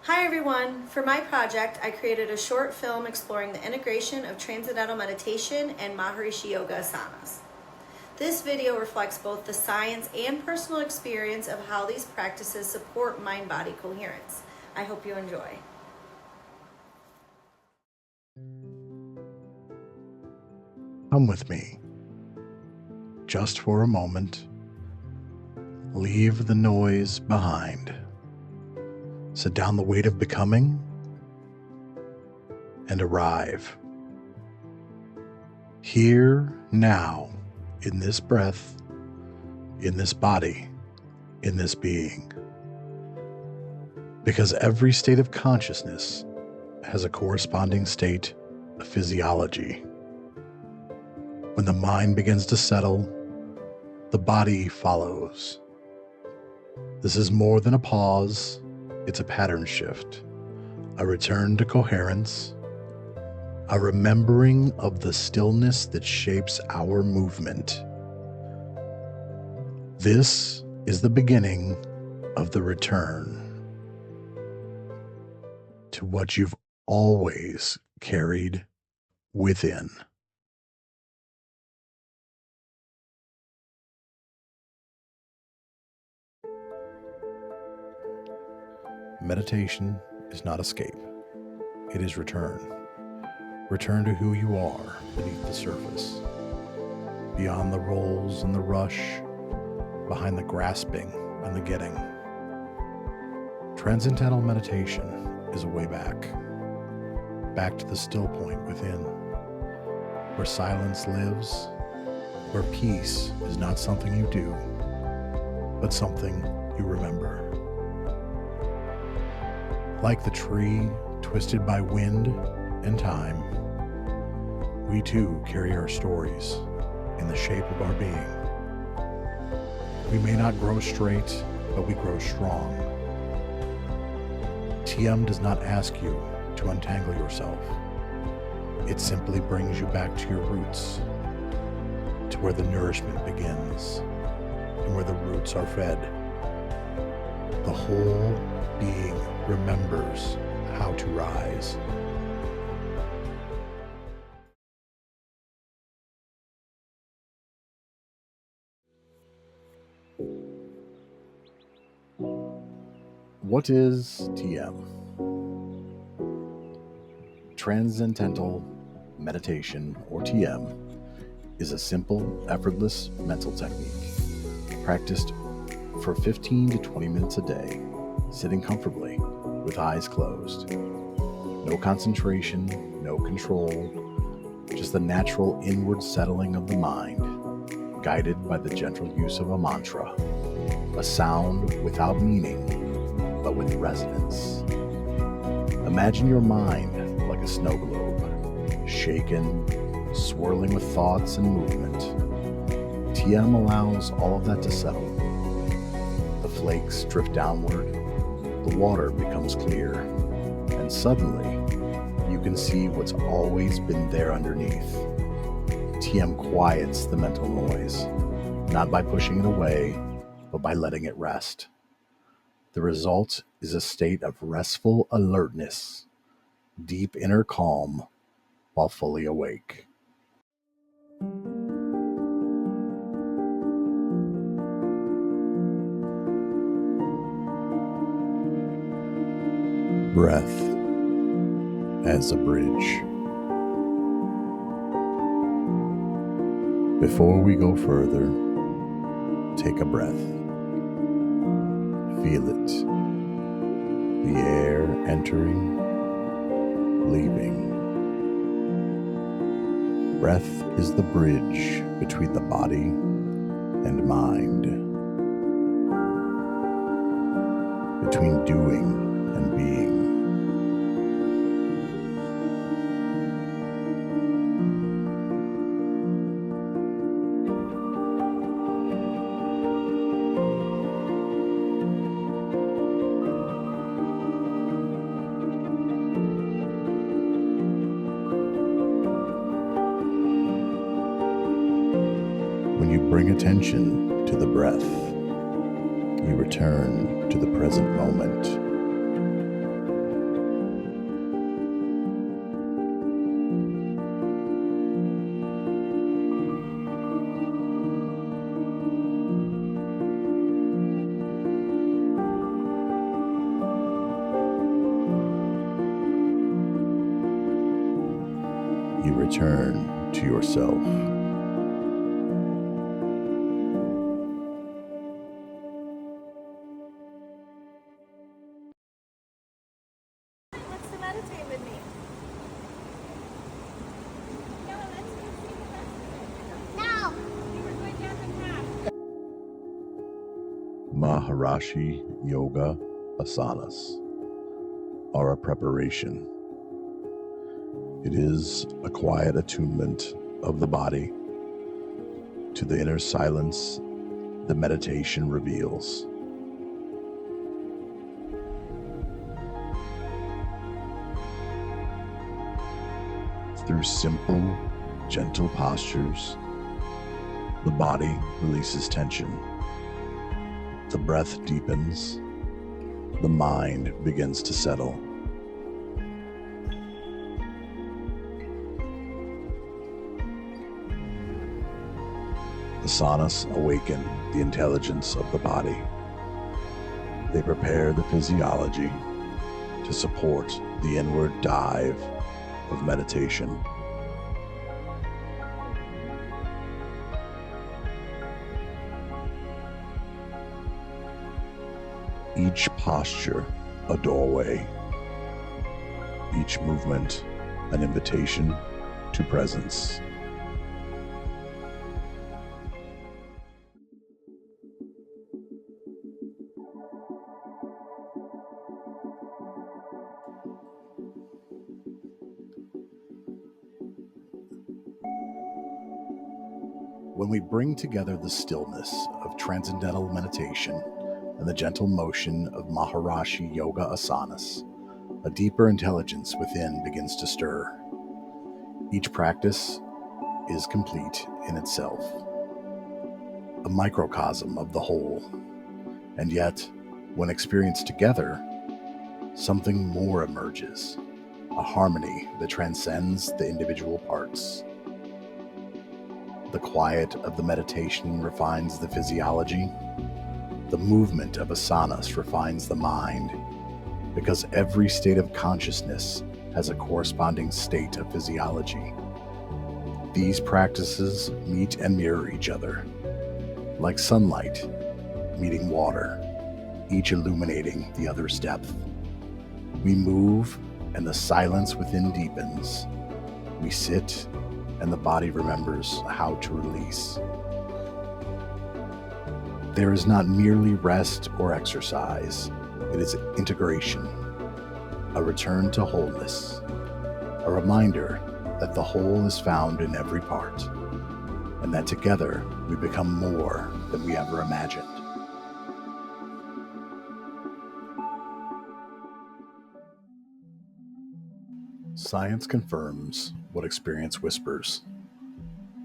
Hi everyone! For my project, I created a short film exploring the integration of Transcendental Meditation and Maharishi Yoga Asanas. This video reflects both the science and personal experience of how these practices support mind-body coherence. I hope you enjoy. Come with me, just for a moment. Leave the noise behind. Set down the weight of becoming and arrive. Here, now, in this breath, in this body, in this being. Because every state of consciousness has a corresponding state of physiology. When the mind begins to settle, the body follows. This is more than a pause. It's a pattern shift, a return to coherence, a remembering of the stillness that shapes our movement. This is the beginning of the return to what you've always carried within. Meditation is not escape. It is return. Return to who you are beneath the surface, beyond the roles and the rush, behind the grasping and the getting. Transcendental meditation is a way back to the still point within, where silence lives, where peace is not something you do, but something you remember. Like the tree twisted by wind and time, we too carry our stories in the shape of our being. We may not grow straight, but we grow strong. TM does not ask you to untangle yourself. It simply brings you back to your roots, to where the nourishment begins and where the roots are fed. The whole being remembers how to rise. What is TM? Transcendental Meditation, or TM, is a simple, effortless mental technique practiced for 15 to 20 minutes a day, sitting comfortably with eyes closed. No concentration, no control, just the natural inward settling of the mind, guided by the gentle use of a mantra, a sound without meaning, but with resonance. Imagine your mind like a snow globe, shaken, swirling with thoughts and movement. TM allows all of that to settle. The flakes drift downward, the water becomes clear, and suddenly you can see what's always been there underneath. TM quiets the mental noise, not by pushing it away, but by letting it rest. The result is a state of restful alertness, deep inner calm while fully awake. Breath as a bridge. Before we go further, take a breath. Feel it. The air entering, leaving. Breath is the bridge between the body and mind, between doing and being. When you bring attention to the breath, you return to the present moment. you return to yourself. Wants to meditate with me. No. You were going down the path. Maharishi Yoga Asanas are a preparation. It is a quiet attunement of the body to the inner silence the meditation reveals. Through simple, gentle postures, the body releases tension. The breath deepens. The mind begins to settle. Asanas awaken the intelligence of the body. They prepare the physiology to support the inward dive of meditation. Each posture a doorway, each movement an invitation to presence. When we bring together the stillness of transcendental meditation and the gentle motion of Maharishi Yoga Asanas, a deeper intelligence within begins to stir. Each practice is complete in itself, a microcosm of the whole, and yet, when experienced together, something more emerges, a harmony that transcends the individual parts. The quiet of the meditation refines the physiology. The movement of asanas refines the mind, because every state of consciousness has a corresponding state of physiology. These practices meet and mirror each other, like sunlight meeting water, each illuminating the other's depth. We move, and the silence within deepens. We sit, and the body remembers how to release. There is not merely rest or exercise, it is integration, a return to wholeness, a reminder that the whole is found in every part, and that together we become more than we ever imagined. Science confirms what experience whispers.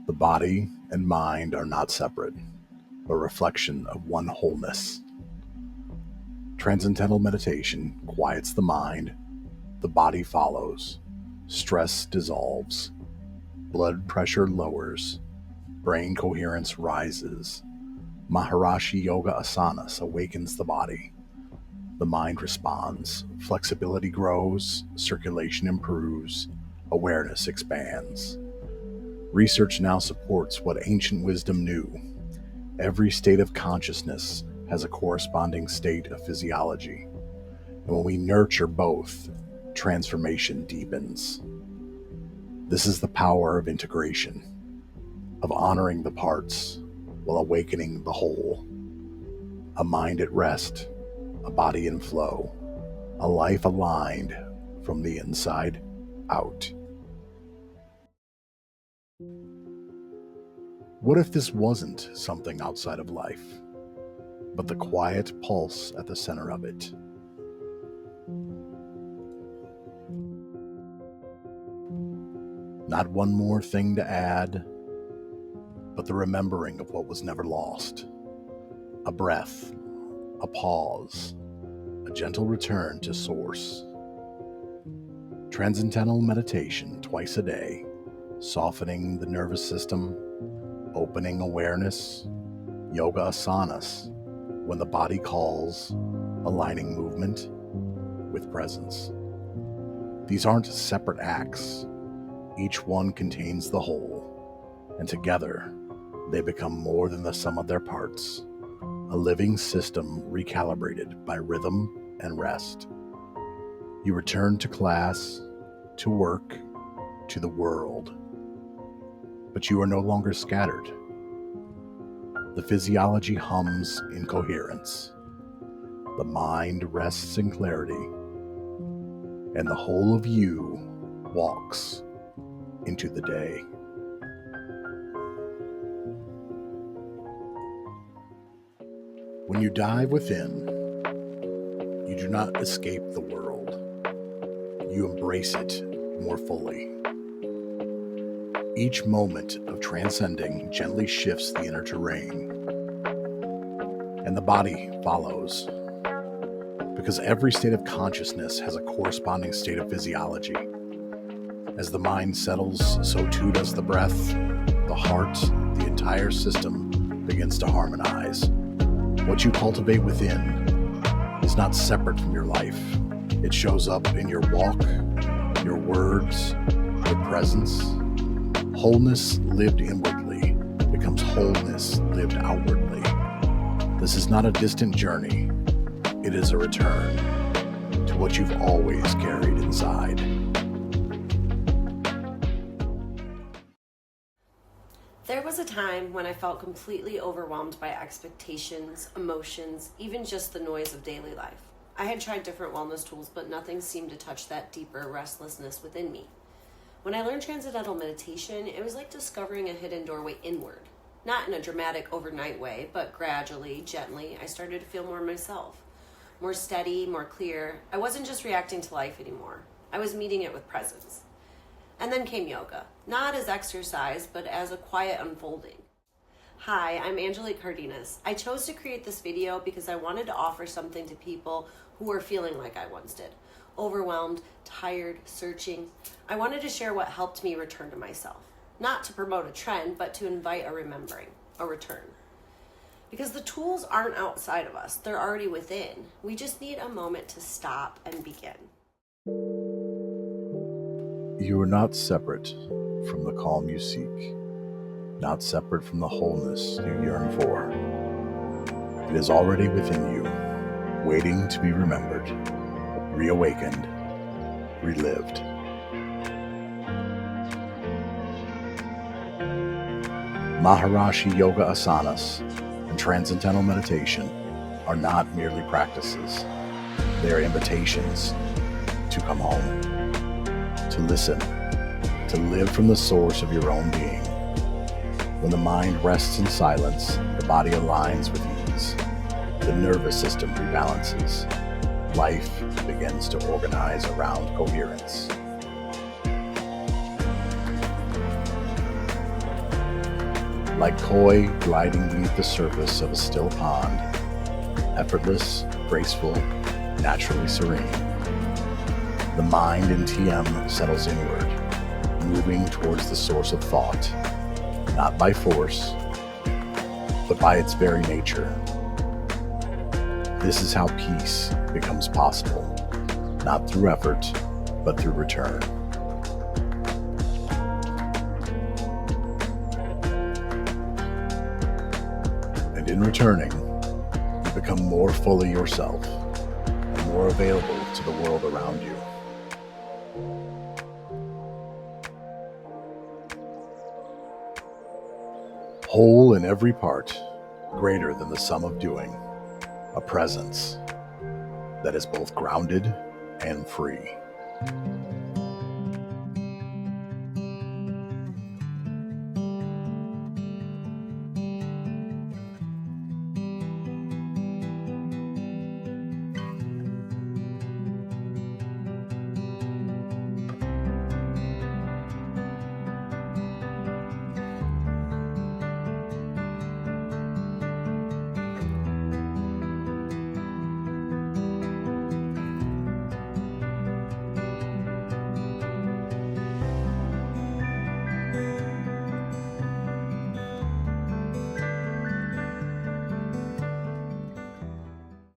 The body and mind are not separate, but a reflection of one wholeness. Transcendental meditation quiets the mind, the body follows, stress dissolves, blood pressure lowers, brain coherence rises. Maharishi Yoga Asanas awakens the body. The mind responds, flexibility grows, circulation improves, awareness expands. Research now supports what ancient wisdom knew. Every state of consciousness has a corresponding state of physiology. And when we nurture both, transformation deepens. This is the power of integration, of honoring the parts while awakening the whole. A mind at rest, a body in flow, a life aligned from the inside out. What if this wasn't something outside of life, but the quiet pulse at the center of it? Not one more thing to add, but the remembering of what was never lost. A breath, a pause, a gentle return to source. Transcendental meditation twice a day, softening the nervous system, opening awareness. Yoga asanas, when the body calls, aligning movement with presence. These aren't separate acts. Each one contains the whole, and together they become more than the sum of their parts, a living system recalibrated by rhythm and rest. You return to class, to work, to the world, but you are no longer scattered. The physiology hums in coherence. The mind rests in clarity, and the whole of you walks into the day. When you dive within, you do not escape the world. You embrace it more fully. Each moment of transcending gently shifts the inner terrain, and the body follows. Because every state of consciousness has a corresponding state of physiology. As the mind settles, so too does the breath, the heart, the entire system begins to harmonize. What you cultivate within is not separate from your life. It shows up in your walk, your words, your presence. Wholeness lived inwardly becomes wholeness lived outwardly. This is not a distant journey. It is a return to what you've always carried inside. There was a time when I felt completely overwhelmed by expectations, emotions, even just the noise of daily life. I had tried different wellness tools, but nothing seemed to touch that deeper restlessness within me. When I learned Transcendental Meditation, it was like discovering a hidden doorway inward. Not in a dramatic overnight way, but gradually, gently, I started to feel more myself. More steady, more clear. I wasn't just reacting to life anymore. I was meeting it with presence. And then came yoga, not as exercise, but as a quiet unfolding. Hi, I'm Angelique Cardenas. I chose to create this video because I wanted to offer something to people who are feeling like I once did. Overwhelmed, tired, searching. I wanted to share what helped me return to myself. Not to promote a trend, but to invite a remembering, a return. Because the tools aren't outside of us, they're already within. We just need a moment to stop and begin. You are not separate from the calm you seek, not separate from the wholeness you yearn for. It is already within you, waiting to be remembered, reawakened, relived. Maharishi Yoga Asanas and Transcendental Meditation are not merely practices. They are invitations to come home, to listen, to live from the source of your own being. When the mind rests in silence, the body aligns with ease. The nervous system rebalances. Life begins to organize around coherence. Like koi gliding beneath the surface of a still pond, effortless, graceful, naturally serene. The mind in TM settles inward, moving towards the source of thought, not by force, but by its very nature. This is how peace becomes possible, not through effort, but through return. And in returning, you become more fully yourself and more available to the world around you. Whole in every part, greater than the sum of doing, a presence that is both grounded and free.